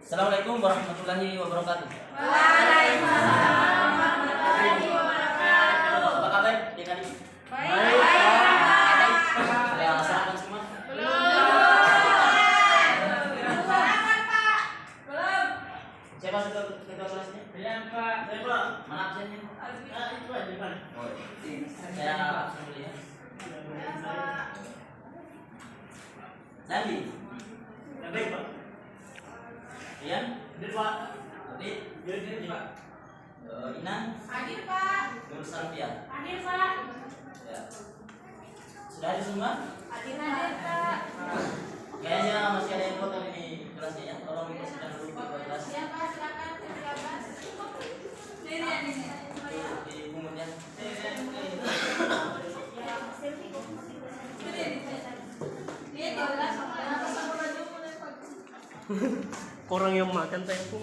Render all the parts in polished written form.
Assalamualaikum warahmatullahi wabarakatuh. Waalaikumsalam warahmatullahi wabarakatuh. Apa kabar adik-adik? Baik. Sudah sarapan semua? Sarapan, Pak. Belum. Siapa ketua kelasnya? Saya Pak. Saya Pak. Mana absennya? Itu aja Pak. Oh, saya absen dulu ya. Nandi. Ada Pak. Rian. Ada Pak. Adit. Ada Pak. Inan. Hadir, Pak. Nur Salvia. Hadir, Pak. Ya. Sudah ada semua? Hadir, Pak. Kayaknya masih ada yang kotor ini kelasnya ya. Tolong dibersihkan dulu ke kelas. Siapa? Silakan. Silakan. Ini. Di pungut ya. Dia jelas sama Orang yang makan tempo.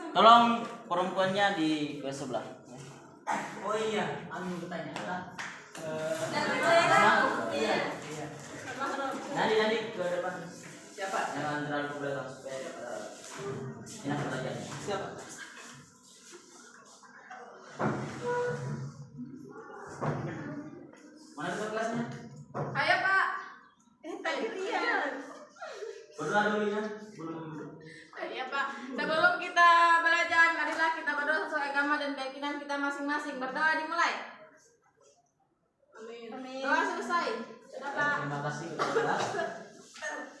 Tolong perempuannya di kelas sebelah. Oh iya, anu bertanya lah. Iya. Nanti ke depan. Siapa? Jangan terlalu ke belakang supaya enak belajarnya. Siapa? Mana ketua kelasnya? Ayo, Pak. Tadi Rian. Berdoa dulu ya. Belum. Iya, Pak. Sebelum kita belajar, marilah kita berdoa sesuai agama dan keyakinan kita masing-masing. Berdoa dimulai. Amin. Doa selesai. Sudah, Pak. Terima kasih ketua kelas.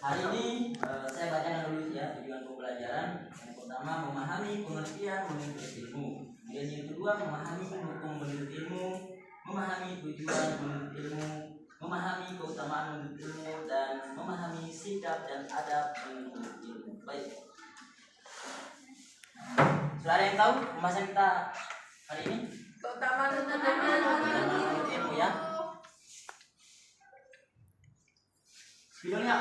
Hari ini saya bacakan dulu ya tujuan pembelajaran. Yang pertama memahami pengertian menuntut ilmu. Kemudian yang kedua memahami hukum menuntut ilmu, memahami tujuan menuntut ilmu, memahami keutamaan menuntut ilmu, dan memahami sikap dan adab menuntut ilmu. Baik. Sudah ada yang tahu pembahasan kita hari ini? Keutamaan Menuntut ilmu ya. Videonya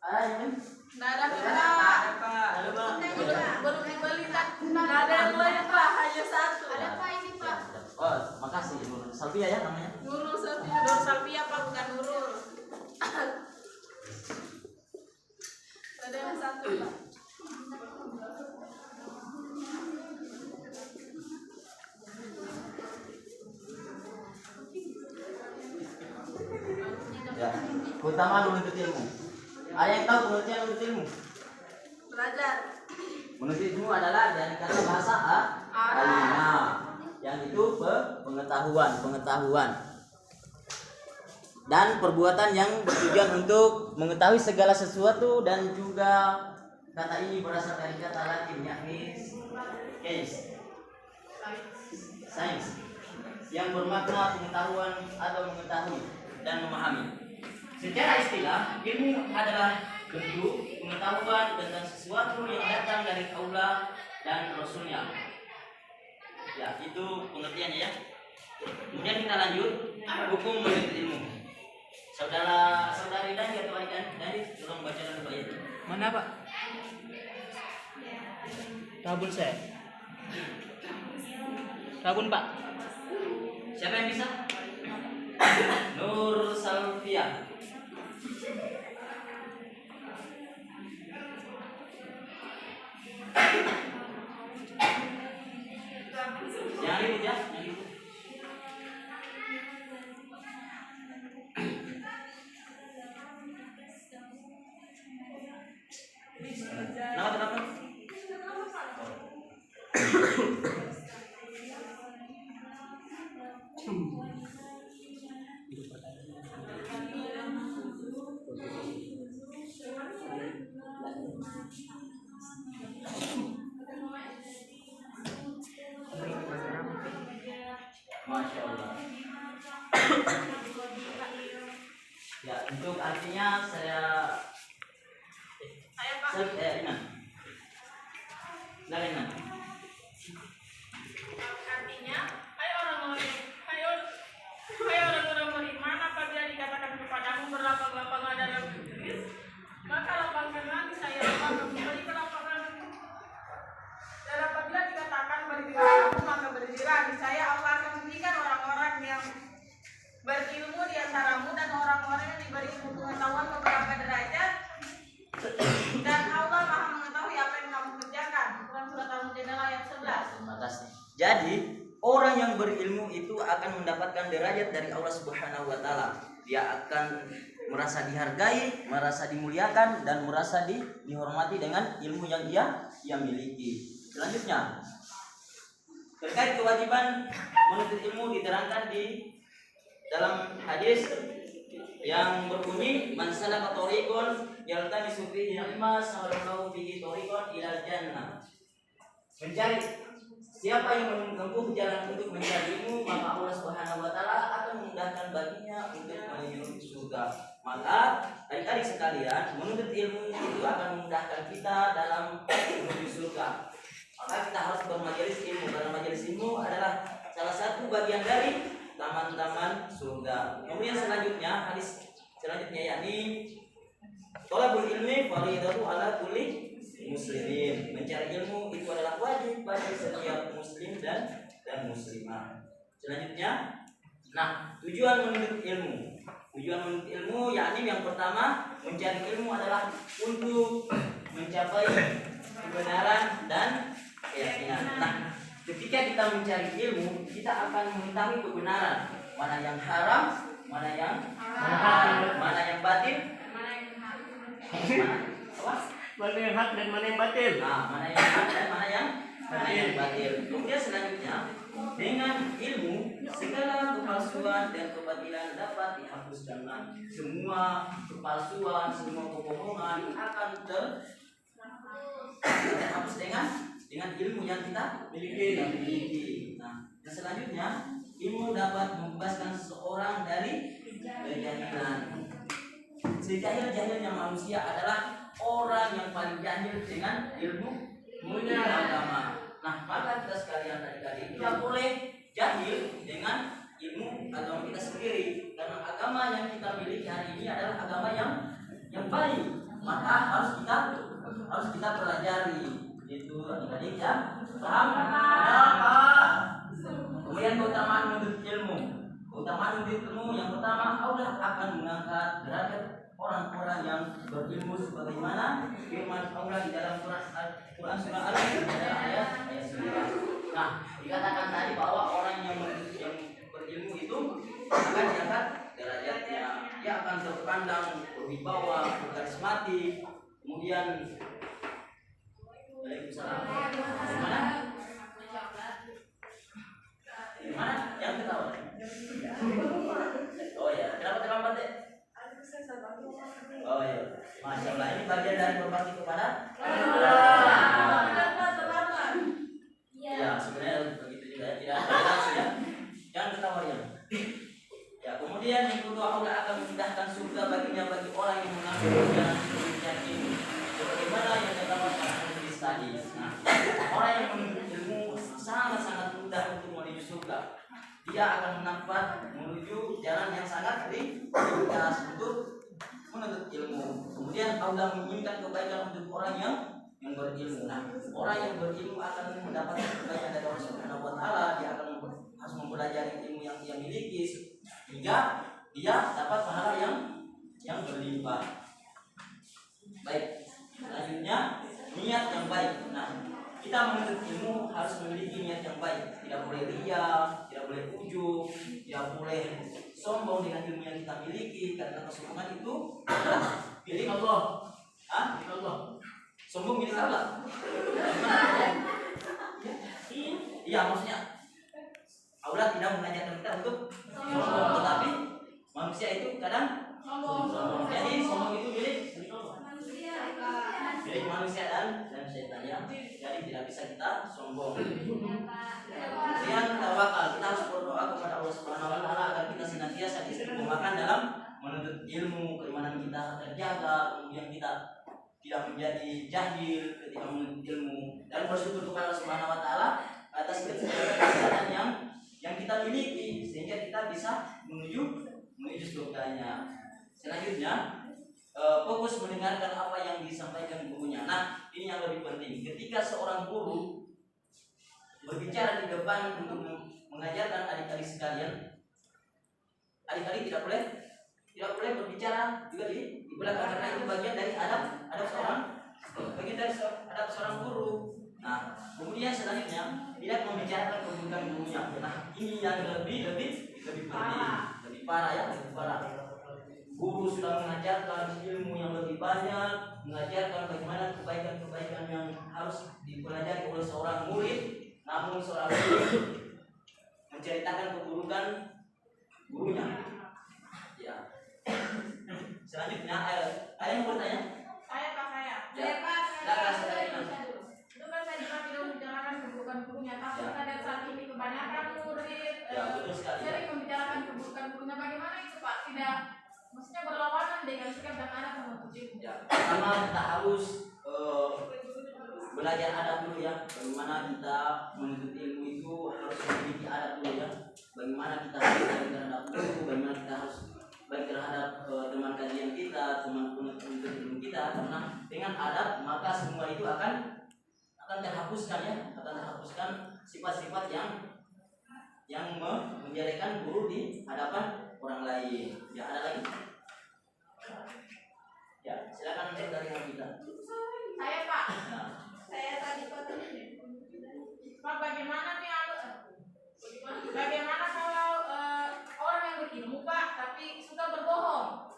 ada yang lain? Nggak ada, Pak. Pak. Ada Bang. Belum dibeli kan? Nggak ada yang lain, Pak. Hanya satu. Ada, Pak, ini, Pak. Oh, makasih Nur Salvia ya namanya. Nurul Salvia. Nur Salvia, Pak, bukan Nurul. Ada yang satu, Pak. Ya, keutamaan menuntut ilmu. Ada yang tahu pengertian menuntut ilmu? Belajar. Menuntut ilmu adalah dari kata bahasa alimah, yang itu pengetahuan dan perbuatan yang bertujuan untuk mengetahui segala sesuatu, dan juga kata ini berasal dari kata Latin yakni science, yang bermakna pengetahuan atau mengetahui dan memahami. Secara istilah, ilmu adalah bentuk pengetahuan tentang sesuatu yang datang dari Allah dan Rasulnya. Ya, itu pengertiannya ya. Kemudian kita lanjut, hukum menuntut ilmu. Saudari dan atau adik dari tolong baca dulu ayat. Mana Pak? Rabun saya. Rabun Pak. Siapa yang bisa? Nur Salvia. Yang ribut ya, yang ribut. Nama kenapa? Masya Allah. Ya, untuk artinya saya Pak. Inan. Silakan Inan. Artinya, hai orang-orang beriman, apabila dikatakan kepadamu berlapang-lapangan dalam Inggris, maka lapangkanlah niscaya lapang kembali ke lapangan. Dan apabila dikatakan berdirilah kamu, maka berdirilah, niscaya Allah akan memberikan orang-orang yang berilmu di Jadi orang yang berilmu itu akan mendapatkan derajat dari Allah Subhanahu wa taala. Dia akan merasa dihargai, merasa dimuliakan, dan merasa dihormati dengan ilmu yang ia miliki. Selanjutnya, terkait kewajiban menuntut ilmu diterangkan di dalam hadis yang berbunyi man salaka thariqan yaltamisu fihi ilma sahalallahu bihi thariqan ilal jannah. Mencari siapa yang menempuh jalan untuk mencari ilmu, maka Allah Subhanahu wa taala akan memudahkan baginya untuk menuju surga. Maka adik-adik sekalian, menuntut ilmu itu akan memudahkan kita dalam menuju surga. Maka kita harus bermajelis ilmu, karena majelis ilmu adalah salah satu bagian dari taman-taman surga. Kemudian selanjutnya, hadis selanjutnya yakni thalabul ilmi fardhu ala kulli muslimin. Mencari ilmu itu adalah wajib bagi setiap muslim dan muslimah. Selanjutnya, tujuan menuntut ilmu. Tujuan menuntut ilmu yakni yang pertama, mencari ilmu adalah untuk mencapai kebenaran dan keyakinan. Ketika kita mencari ilmu, kita akan mengetahui kebenaran, mana yang haram, mana yang halal, mana yang batil, Mana yang hak dan mana yang batil? mana yang hak dan mana yang batil. Kemudian selanjutnya, dengan ilmu segala kepalsuan dan kebatilan dapat dihapuskan. Semua kepalsuan, semua kebohongan akan terhapus dengan ilmu yang kita miliki. Dan selanjutnya, ilmu dapat membebaskan seseorang dari kejahilan. Sejahil-jahilnya manusia adalah orang yang paling jahil dengan ilmu agama. Maka kita sekalian adik-adik tidak boleh jahil dengan ilmu agama kita sendiri, karena agama yang kita miliki hari ini adalah agama yang baik. Maka harus kita pelajari. Itu adik-adik ya. Paham? Kemudian keutamaan menuntut ilmu. Keutamaan menuntut ilmu yang pertama, Allah akan mengangkat derajat orang-orang yang berilmu sebagaimana firman Allah di dalam Quran surah Al-Baqarah ayat 9. Dikatakan tadi bahwa orang yang berilmu itu akan diangkat derajatnya. Dia akan terpandang berwibawa, berkarismatik. Kemudian Gimana? Yang ketawa? Oh ya, kenapa terlambat deh? Oh ya, Masya Allah, ini bagian dari berbakti kepada ya, sebenarnya begitu juga ya, tidak langsung ya. Jangan ketawa ya. Ya, kemudian yang kedua, Allah akan memudahkan surga baginya bagi orang yang mengambil jalan menuju ini. Sebagaimana yang dikatakan hadis tadi. Orang yang menuntut ilmu sangat-sangat mudah untuk menuju surga. Dia akan menempat menuju jalan yang sangat ringkas untuk menuntut ilmu. Kemudian Allah menginginkan kebaikan untuk orang yang berilmu. Orang yang berilmu akan mendapatkan kebaikan dari Allah Subhanahu wa taala. Dia akan harus mempelajari ilmu yang dia miliki hingga dia dapat pahala yang berlimpah. Baik. Selanjutnya, niat yang baik. Kita menuntut ilmu harus memiliki niat yang baik. Tidak boleh ria, tidak boleh ujub, tidak boleh sombong dengan ilmu yang kita miliki, karena kesombongan itu milik Allah. Milik Allah. Sombong milik Allah. Iya, maksudnya Allah tidak mengajarkan kita untuk sombong, tetapi manusia itu kadang sombong. Jadi sombong itu milik manusia dan setan ya. Jadi tidak bisa kita sombong. Kemudian tawakal, kita harus berdoa kepada Allah Subhanahu wa taala agar kita senantiasa diistiqomahkan dalam menuntut ilmu, keimanan kita terjaga, kemudian kita tidak menjadi jahil ketika menuntut ilmu, dan bersyukur kepada Allah Subhanahu wa taala atas kesehatan yang kita miliki sehingga kita bisa menuju surganya. Selanjutnya, fokus mendengarkan apa yang disampaikan gurunya. Ini yang lebih penting. Ketika seorang guru berbicara di depan untuk mengajarkan adik-adik sekalian, adik-adik tidak boleh berbicara juga di belakang, karena itu bagian dari adab seorang guru. Nah, kemudian selanjutnya tidak membicarakan keburukan gurunya. Nah, ini yang lebih penting, lebih parah ya, lebih parah. Guru sudah mengajarkan ilmu yang lebih banyak, mengajarkan bagaimana kebaikan-kebaikan yang harus dipelajari oleh seorang murid, namun seorang murid menceritakan keburukan gurunya. Ya. Selanjutnya, ada yang mau bertanya? Saya Pak. Itu kan tadi Pak tidak membicarakan keburukan gurunya, tapi Ya. pada saat ini kebanyakan murid Ya, betul sekali. sering membicarakan keburukan gurunya. Bagaimana itu Pak? Tidak, maksudnya berlawanan dengan sikap dan adab menuntut ilmu. Ya, pertama kita harus belajar adab dulu ya. Bagaimana kita menuntut ilmu itu harus memiliki adab dulu ya. Bagaimana kita harus baik terhadap guru, bagaimana kita harus baik terhadap teman kajian kita, teman penuntut ilmu kita. Karena dengan adab maka semua itu akan terhapuskan ya, akan terhapuskan sifat-sifat yang menjelekan guru di hadapan orang lain. Ya, ada lagi? Ya, silakan cek dari yang kita. Saya Pak. Nah, Saya tadi Pak, bagaimana nih bagaimana kalau orang yang berilmu Pak, tapi suka berbohong?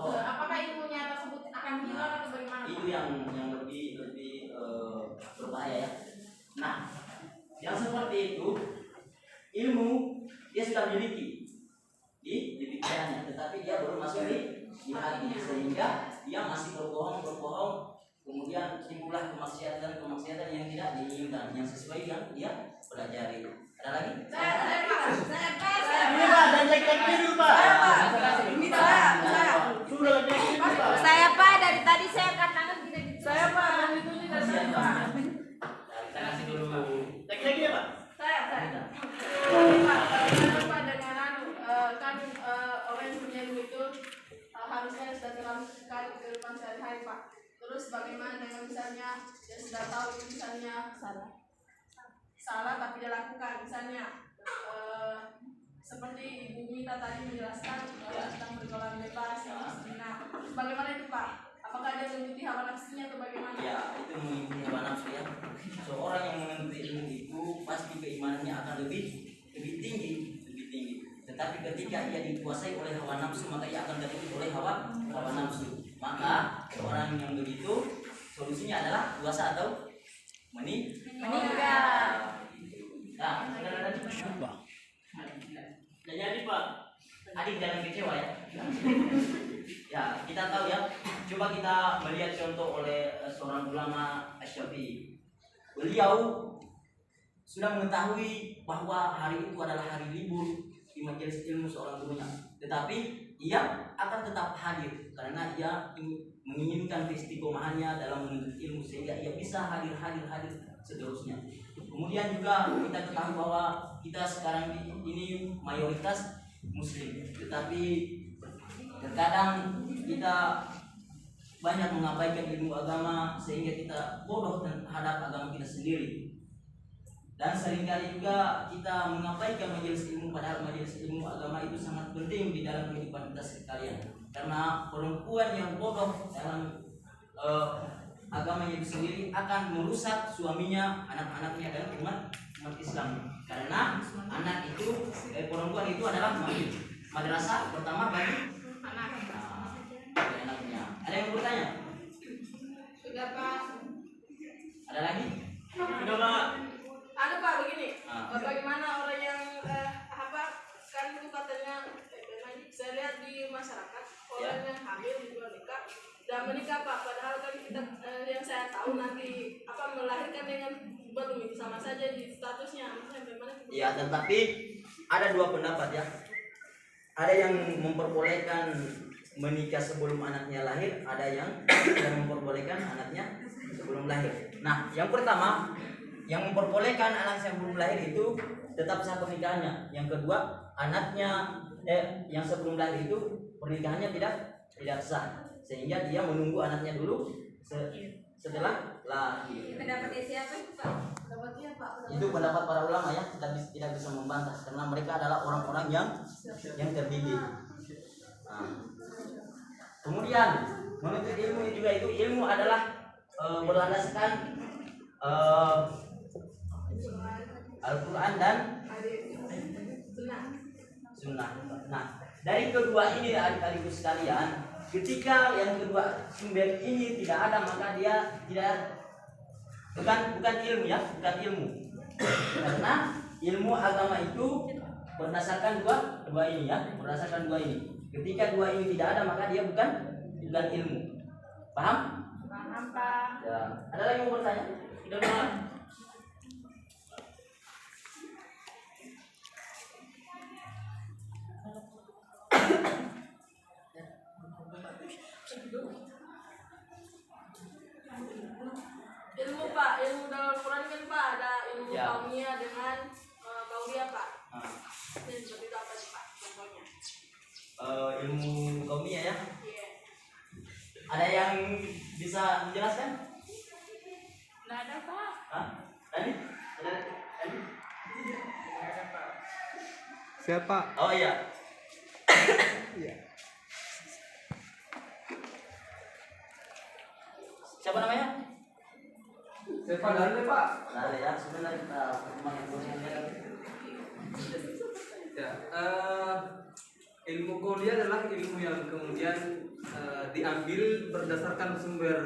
Apakah ilmunya tersebut akan hilang atau bagaimana? itu yang lebih berbahaya ya. Nah, yang seperti itu ilmu dia sudah miliki di pikirannya, tetapi dia belum masuk di hati, sehingga dia masih berbohong, kemudian timbullah kemaksiatan yang tidak diinginkan, yang sesuai yang dia pelajari. Ada lagi? Saya Ini Pak, dan laki-laki dulu Pak. Sudah laki-laki dulu Pak. Saya Pak, dari tadi saya angkat tangan tidak gitu. Pak, dan itu dari Kasihan Pak. Pak. Kita kasih dulu Pak. Laki-laki ya Pak. Saya. Pak, kenapa dengan kan orang yang punya ilmu itu harusnya sudah terlalu sekali ke depan sehari-hari Pak. Terus bagaimana dengan misalnya dia sudah tahu itu misalnya salah tapi dia lakukan, misalnya seperti Ibu Mita tadi menjelaskan tentang berjualan bebas, nah bagaimana itu Pak? Apakah dia mengikuti hawa nafsunya atau bagaimana? Ya, itu mengikuti hawa nafsu ya. Seorang yang menuntut ilmu itu pasti keimanannya akan lebih tinggi. Tetapi ketika ia dikuasai oleh hawa nafsu, maka ia akan tertipu oleh hawa nafsu. Maka orang yang begitu solusinya adalah puasa atau Meninggal. Nah, saudara tadi Ya jadi Pak. adik jangan kecewa ya. Ya, kita tahu ya. Coba kita melihat contoh oleh seorang ulama Asy-Syafi'i. Beliau sudah mengetahui bahwa hari itu adalah hari libur di majelis ilmu seorang gurunya, tetapi ia akan tetap hadir karena ia menginginkan keistiqomahannya dalam menuntut ilmu sehingga ia bisa hadir seterusnya. Kemudian juga kita ketahui bahwa kita sekarang ini mayoritas muslim, tetapi terkadang kita banyak mengabaikan ilmu agama sehingga kita bodoh terhadap agama kita sendiri. Dan seringkali juga kita mengabaikan majelis ilmu, padahal majelis ilmu agama itu sangat penting di dalam kehidupan kita sekalian. Karena perempuan yang bodoh dalam agamanya itu sendiri akan merusak suaminya, anak-anaknya dan umat Islam. Karena anak itu perempuan itu adalah madrasah pertama bagi anaknya. Ada yang bertanya? Sudah Pak. Ada lagi? Sudah Pak. Ada Pak begini, bagaimana orang yang kan itu katanya saya lihat di masyarakat orang yang hamil di luar nikah dan menikah Pak, padahal kan kita yang saya tahu nanti melahirkan dengan belum itu sama saja di statusnya, maksudnya bagaimana? Ya, tetapi ada dua pendapat ya. Ada yang memperbolehkan menikah sebelum anaknya lahir, ada yang memperbolehkan anaknya sebelum lahir. Nah, yang pertama yang memperbolehkan anak yang belum lahir itu tetap sah pernikahannya. Yang kedua, anaknya yang sebelum lahir itu pernikahannya tidak sah, sehingga dia menunggu anaknya dulu setelah lahir. Pendapatnya siapa itu Pak? Pendapatnya Pak. Itu pendapat para ulama ya, kita tidak bisa membantah karena mereka adalah orang-orang yang terdidik. Nah, kemudian menuntut ilmu juga itu ilmu adalah berlandaskan eh, Al-Quran dan Sunnah. Nah, dari kedua ini adik-adikku sekalian, ketika yang kedua sumber ini tidak ada, maka dia tidak bukan ilmu ya, bukan ilmu. Karena ilmu agama itu berdasarkan dua ini ya, berdasarkan dua ini. Ketika dua ini tidak ada, maka dia bukan ilmu. Paham? Paham, Pak. Ya. Ada lagi yang mau bertanya? Sudah mulai? Ilmu, Pak, ilmu dalam Quran kan, Pak, ada ilmu Ya. kaumiyah dengan kauliyah, Pak. Nah, Ini seperti itu apa sih, Pak, contohnya? ilmu kaumiyah ya. Iya. Ada yang bisa menjelaskan? Nggak ada, Pak. Hah? Tadi? Ada? Tadi? Siapa? Oh iya. Iya. Siapa namanya? Siapa dari Pak? Nah, ya, sebenarnya kita perkembangan ilmunya. Ya, ilmu kuliah adalah ilmu yang kemudian diambil berdasarkan sumber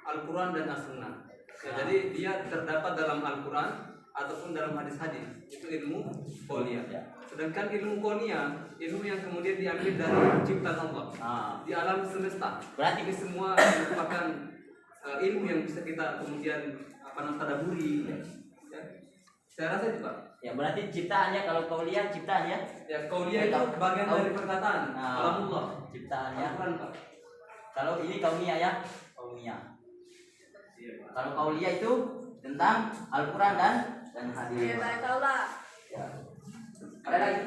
Al-Quran dan As-Sunnah. Ya, jadi dia terdapat dalam Al-Quran ataupun dalam hadis-hadis. Itu ilmu kuliah. Ya. Sedangkan ilmu konia, ilmu yang kemudian diambil dari ciptaan Allah Nah, di alam semesta. berarti Ini semua merupakan ilmu yang bisa kita kemudian tadaburi. Ya. Saya rasa itu Pak. ya berarti ciptaannya, kalau kauliyah ciptaannya, Ya, kauliah itu bagian dari perkataan. Nah. Kalamullah. ciptaannya. Al-Quran Pak. Kalau ini kaumiyah ya, kaumiyah. Kalau kauliyah itu tentang Al-Quran dan Iya, hadis. saya tahu lah. Ya. Ada lagi?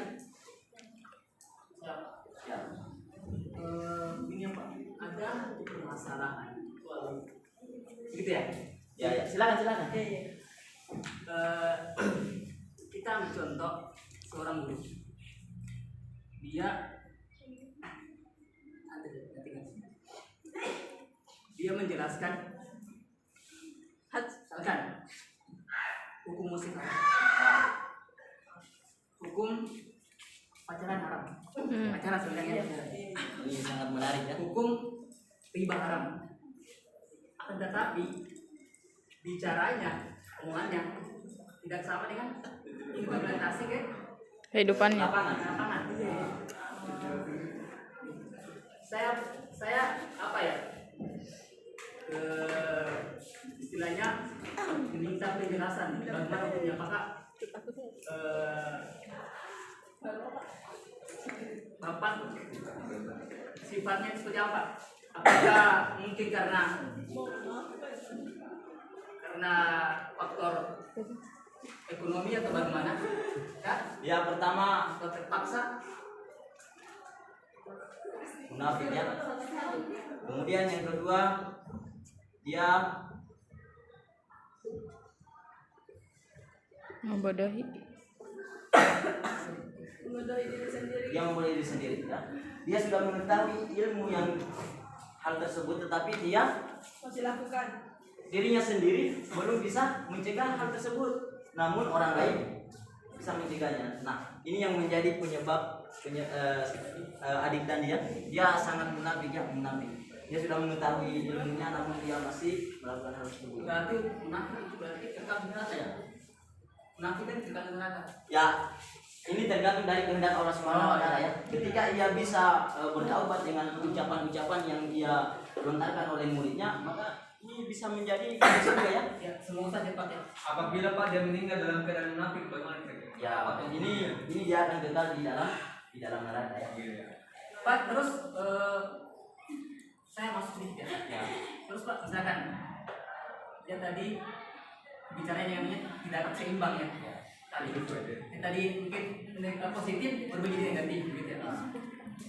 Ya. Ini Pak, ada permasalahan. Gitu ya? Ya, ya. Silakan. Eh, kita ambil contoh seorang guru. Dia menjelaskan misalkan hukum musik haram, hukum pacaran haram, pacaran sebenarnya Ini sangat menarik ya. hukum riba haram. Akan tetapi bicaranya, omongannya tidak sama dengan implementasi ke kehidupannya. lapangan. Saya apa ya? Istilahnya meminta penjelasan bagaimana hukumnya, apakah Bapak sifatnya seperti apa? Apakah mungkin karena faktor ekonomi atau bagaimana? Ya? Ya, pertama Atau terpaksa? munafik ya. Kemudian yang kedua, dia Membodohi. Mengodohi diri sendiri. dia memulai diri sendiri ya. Dia sudah mengetahui ilmu yang hal tersebut, tetapi dia Masih lakukan. dirinya sendiri belum bisa mencegah hal tersebut, namun orang lain bisa mencegahnya. Nah, ini yang menjadi penyebab adik dan dia sangat munafik ya, munafik. Dia sudah mengetahui ilmunya, namun dia masih melakukan hal tersebut. Berarti munafik itu berarti kekal di neraka ya? Munafik kan kekal di neraka. Ya, ini tergantung dari kehendak Allah Subhanahu wa taala ya. Ketika ia bisa bertaubat dengan ucapan-ucapan yang dia lontarkan oleh muridnya, maka ini bisa menjadi surga ya. Ya, semoga saja Pak ya. Apabila Pak dia meninggal dalam keadaan munafik, bagaimana kira-kira? Ya, ini dia akan kekal di dalam neraka ya. Pak, terus saya masuk sedikit ya. Ya. Terus Pak, misalkan dia tadi bicaranya yang tidak seimbang ya. Tadi mungkin positif berbeda negatif gitu ya.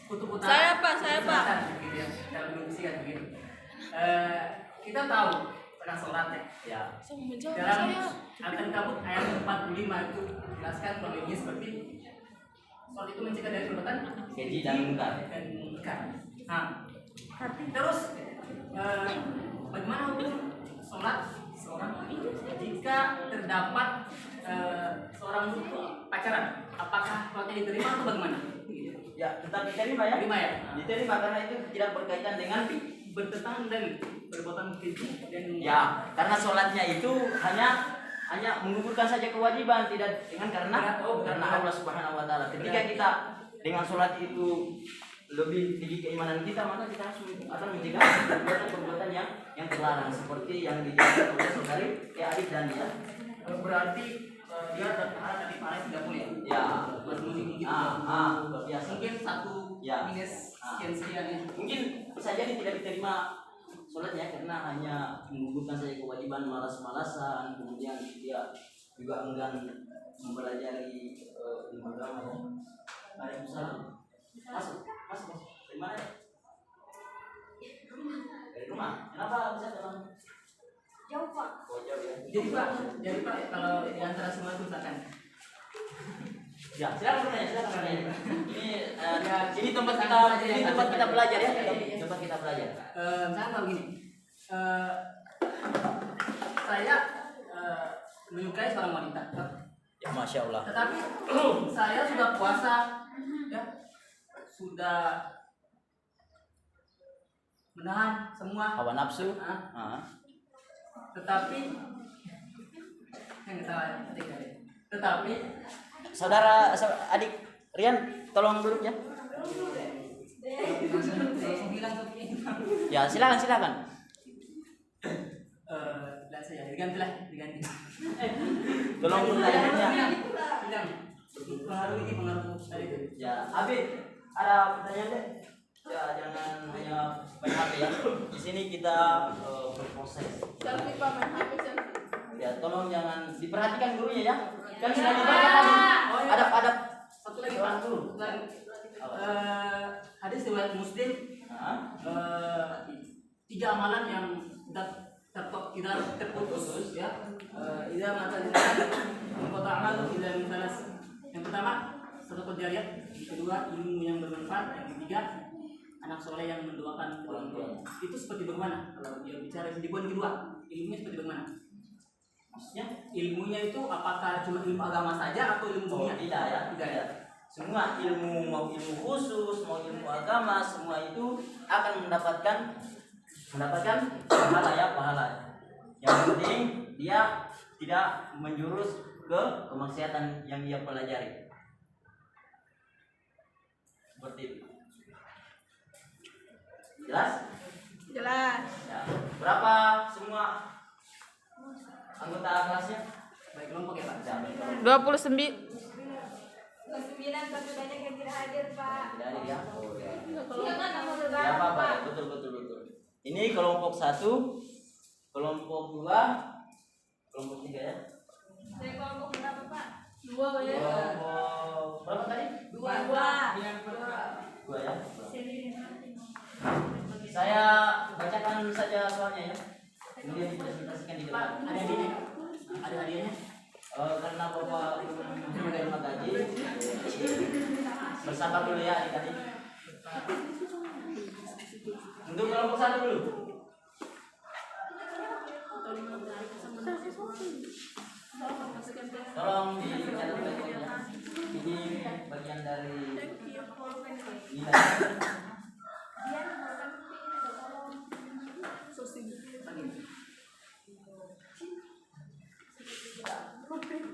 Kutub utara. Saya, Pak. selatan, gitu ya. Dalam diskusikan begitu. Kita tahu tentang sholat ya. Ya. Dalam Al-Ankabut ayat 45 itu jelaskan problemnya seperti sholat itu mencegah dari perbuatan Keji dan munkar. Nah, terus bagaimana hukum sholat seorang ketika jika terdapat seorang pacaran, apakah sholatnya diterima atau bagaimana? Ya, tetap diterima ya. Diterima ya. Diterima karena itu tidak berkaitan dengan Bertentangan dari perbuatan keji dan ya, karena sholatnya itu hanya menggugurkan saja kewajiban, tidak dengan karena Allah Subhanahu Wa Taala. Ketika kita dengan sholat itu lebih tinggi keimanan kita, maka kita harus akan mencegah perbuatan-perbuatan yang terlarang seperti yang dijelaskan oleh saudari Adik dan dia. berarti dia terpahala tadi pahala 30 ya. Ya, Mas musik gitu. luar biasa. Mungkin 1 Ya. minus sekian ya. Mungkin bisa jadi tidak diterima sholatnya karena hanya menggugurkan saja kewajiban, malas-malasan, kemudian dia juga enggan mempelajari ilmu agama. Waalaikumsalam. Masuk. Dari mana? Dari rumah. Kenapa bisa teman? Jauh Pak. Oh, jauh ya. Jadi Pak kalau di antara semua itu misalkan Ya, silakan bertanya. Ini tempat kita belajar ya. Tempat kita belajar. misalkan kalau gini, saya menyukai seorang wanita, Ya, Masya Allah. tetapi saya sudah puasa, ya, sudah menahan semua, Hawa nafsu. tetapi yang ketawa tetapi Saudara adik Rian, tolong duduk ya. Ya, silakan. dan saya diganti. Tolong pertanyaannya. Pengaruh tadi itu. Ya, Abid, ada pertanyaan deh. Ya, jangan hanya main HP ya. Di sini kita berproses. Selfie Pak, main HP selfie. Ya, tolong jangan diperhatikan gurunya ya. Kan sudah dibaca tadi. Adab-adab. Satu lagi Pak. Hadis riwayat Muslim, 3 amalan yang tidak terputus ya. Idza mata kota amal ila misalas. Yang pertama, sedekah jariyah, yang kedua ilmu yang bermanfaat, yang ketiga anak soleh yang mendoakan orang tua. Itu seperti bagaimana? Kalau dia bicara di poin kedua, ilmunya seperti bagaimana? Maksudnya ilmunya itu apakah cuma ilmu agama saja atau ilmu dunia? Tidak ya. Tidak ya. Semua ilmu, mau ilmu khusus, mau ilmu agama, semua itu akan mendapatkan pahala. Yang penting dia tidak menjurus ke kemaksiatan yang dia pelajari. Seperti itu. Jelas? Jelas. Ya. Berapa semua anggota kelasnya? Baik kelompok ya Pak. Ya, 29. 9 tapi banyak yang tidak hadir Pak. tidak ada ya. Oh, ya. Iya kan nomor Ya, berapa apa-apa. Pak? Betul. Ini kelompok 1, kelompok 2, kelompok 3 ya. Saya kelompok berapa Pak? 2 ya. Kelompok berapa tadi? 2. 2 ya. Saya bacakan saja soalnya ya. Kemudian dipresentasikan di Pak, depan. ada hadiahnya? Ada hadiahnya? Karena Bapak menerima gaji, bersabar dulu ya adik-adik. Untuk kelompok 1 dulu. Tolong dicatat baik-baik ya. Ini bagian dari nilai.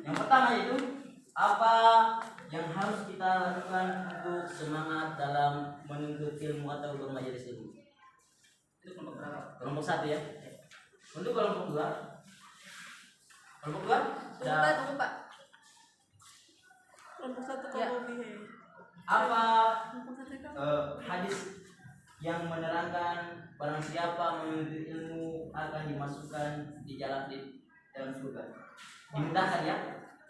Yang pertama itu apa yang harus kita lakukan untuk semangat dalam menuntut ilmu atau bermajelis ilmu? Itu kelompok berapa? Kelompok 1 ya. Untuk kelompok 2. Kelompok 2 Tunggu Pak. Kelompok 1 kelompok B. apa Kelompok 1 kan? hadis yang menerangkan barang siapa menuntut ilmu akan dimasukkan di dalam surga. Dimudahkan ya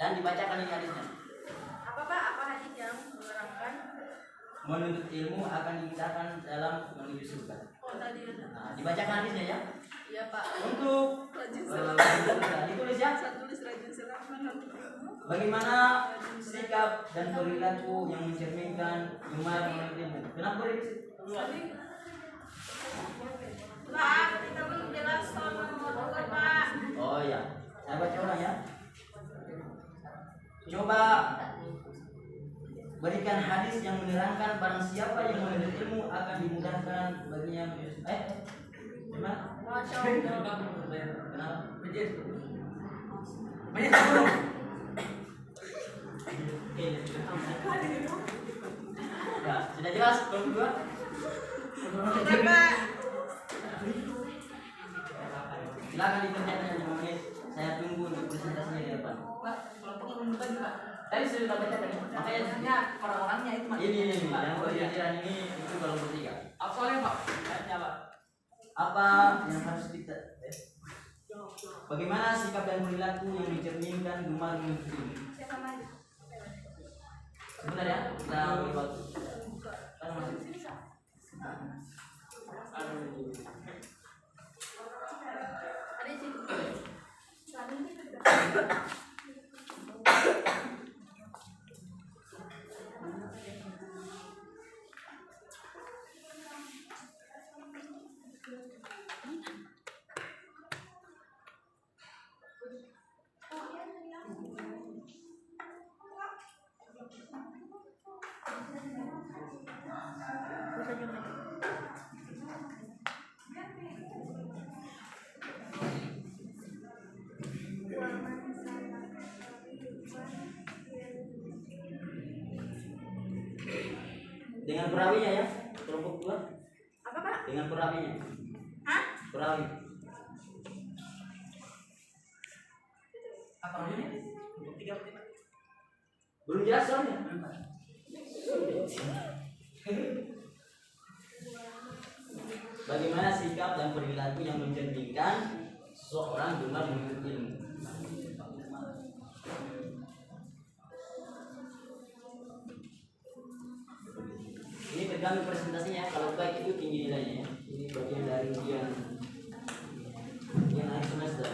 dan dibacakan ini hadisnya. Apa Pak? Apa hadis yang menerangkan? Menuntut ilmu akan dimudahkan dalam menuju surga. Oh tadi ada. Nah, dibacakan hadisnya ya. Iya Pak. Untuk Rajin ditulis ya. Saya tulis rajin silakan. Bagaimana sikap dan perilaku yang mencerminkan gemar menuntut ilmu? Kenapa begitu? Pak, kita belum jelas soal nomor 2 Pak. Oh ya, saya baca ulang Coba berikan hadis yang menerangkan barang siapa yang menuntut ilmu akan dimudahkan baginya gimana? Masya Allah. Kenapa? Banyak dulu. Oke, ya, sudah jelas kalau kedua? Silakan dikerjakan 5 menit. Saya tunggu untuk presentasinya di depan. Pak, kalau perlu menurut Pak. Tadi sudah baca tadi. Makanya Biasanya orang-orangnya itu Mas. ini yang berpikiran ini itu kalau bertiga. Apa soalnya Pak? Tanya Pak. Apa yang harus kita bagaimana sikap dan perilaku yang mencerminkan gemar menuntut ilmu? Sebentar ya, kita beri waktu. Kan masih Ada di situ. dengan perawinya ya, kelompok 2. Apa Pak? Dengan perawinya. Hah? Perawi. Apa ini? Untuk 3 berarti Pak. Belum jelas soalnya. Bagaimana sikap dan perilaku yang mencerminkan seseorang gemar menuntut ilmu? Ini tergantung presentasinya. Kalau baik itu tinggi nilainya. Ini bagian dari ujian akhir semester.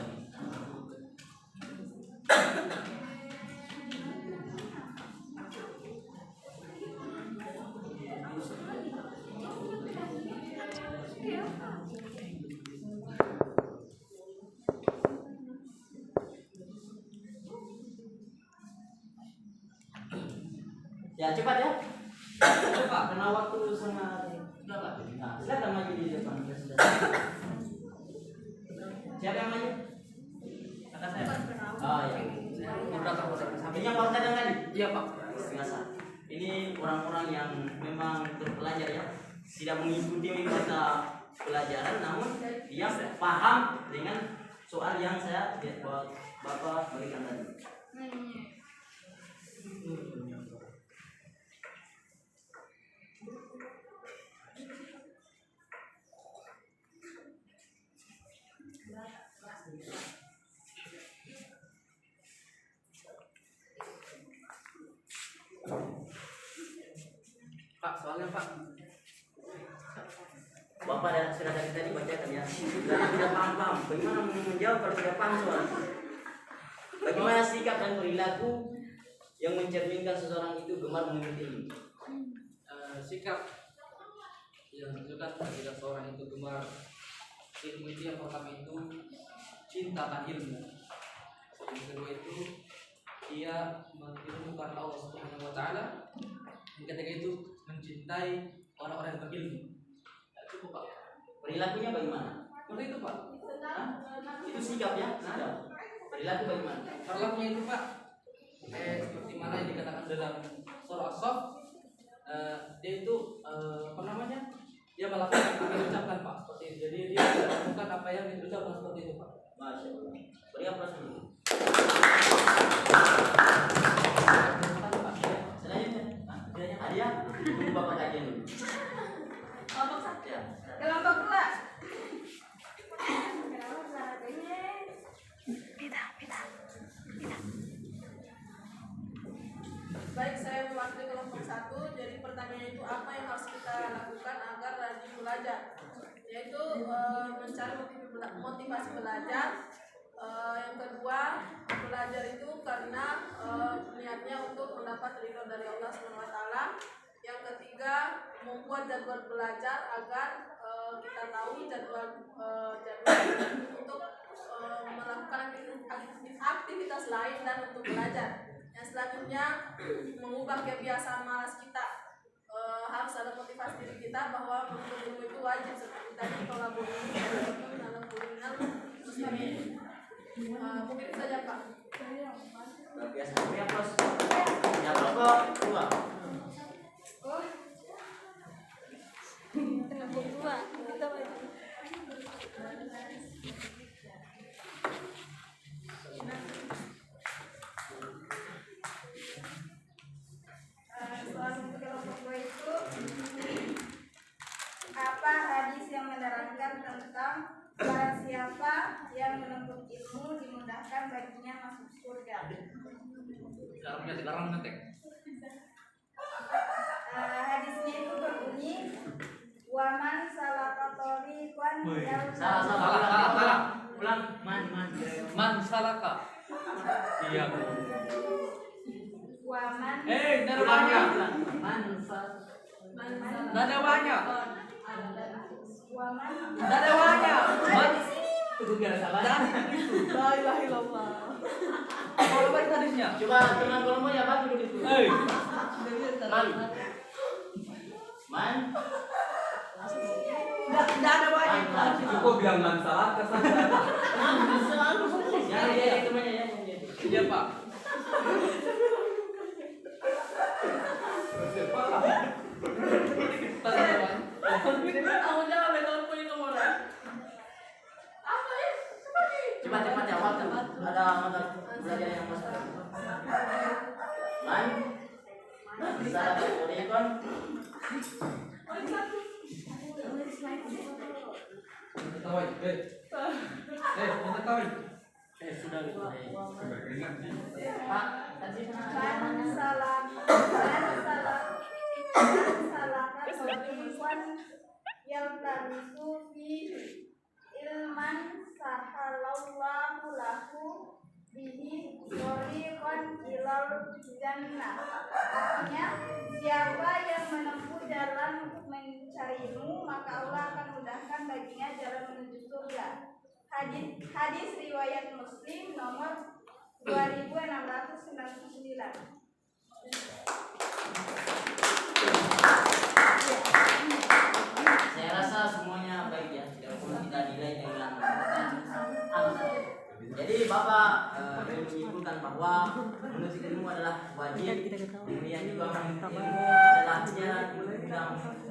Ya cepat ya. Cepat karena waktu sangat berapa? Nah, silakan maju di depan presentasi. Siapa yang maju? Kata saya. Oh ya. Beberapa orang. Ini yang baru datang tadi. Iya Pak. Biasa. Ini orang-orang yang memang terpelajar ya, tidak mengikuti mata pelajaran, namun dia paham dengan soal yang saya buat Bapak berikan tadi. Pak, soalnya Pak. Bapak sudah dari tadi bacakan ya. Sudah tidak paham. Bagaimana menjawab kalau tidak paham soal? Bagaimana sikap dan perilaku yang mencerminkan seseorang itu gemar menuntut ilmu? Sikap yang menunjukkan ketika seorang itu gemar ilmu itu yang pertama itu cinta akan ilmu. Yang kedua itu ia mengilmukan Allah Subhanahu wa taala. Yang ketiga itu mencintai orang-orang yang berilmu. Ya, cukup Pak. Perilakunya bagaimana? Seperti itu Pak. Hah? Itu sikap ya? Sikap. Perilaku bagaimana? Perilakunya itu Pak. Seperti mana yang dikatakan dalam surah As-Saff, dia itu apa namanya? Dia melakukan apa yang diucapkan Pak. Seperti itu. Jadi dia melakukan apa yang diucapkan seperti itu Pak. Masya Allah. Beri aplaus dulu. Selanjutnya, Adia, tunggu Bapak kajian dulu. Kelompok 1. Ya. Kelompok 2. Baik, saya mewakili kelompok 1. Jadi pertanyaan itu apa yang harus kita lakukan agar rajin belajar? Yaitu mencari motivasi belajar. Yang kedua, belajar itu karena niatnya untuk mendapat ridho dari Allah SWT. Yang ketiga, membuat jadwal belajar agar kita tahu jadwal untuk melakukan aktivitas lain dan untuk belajar. Yang selanjutnya mengubah kebiasaan malas kita. Harus ada motivasi diri kita bahwa menuntut ilmu itu wajib, seperti tadi kalau dalam kuliner muslimin. Mungkin itu saja Pak. Biasa ya bos. Ya rokok dua. Soal untuk kelompok 2 itu, apa hadis yang menerangkan tentang barang siapa yang menuntut ilmu dimudahkan baginya masuk surga? Hadisnya itu berbunyi, waman salakatori kwan Salah. Ulang. Man salaka. Iya. waman Nadawanya. Nadawanya. waman Nadawanya. Tunggu biar salah. La ilaha illallah. Kalau baca hadisnya. Coba teman kelompok ya Pak duduk itu. Man. Tidak ada wajib. Kok bilang man salaka saja? Ya temannya ya. Iya Pak. Tanggung jawab ya kalau punya nomor. Apa ya? Cepat ya waktu. Ada mata belajar yang masuk. Man. Salah boleh kan? Kawai. Kawai. Sudah gitu. Pak, tadi man salah kwan yang tarisu fi ilman sahalallahu lahu bihi thoriqan ilal jannah. Artinya, siapa yang menempuh jalan untuk mencari ilmu, maka Allah akan mudahkan baginya jalan menuju surga. Hadis riwayat Muslim nomor 2699. saya rasa semuanya baik ya, tidak perlu kita nilai dengan angka. Jadi Bapak menyimpulkan bahwa menuntut ilmu adalah wajib, kemudian juga menuntut ilmu adalah jalan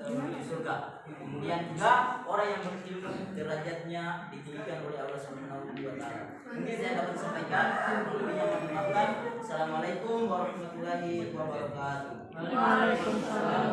menuju surga. Kemudian juga orang yang berilmu derajatnya ditinggikan oleh Allah Subhanahu wa taala. Mungkin saya dapat sampaikan, lebihnya mohon maafkan. Assalamualaikum warahmatullahi wabarakatuh. Waalaikumsalam.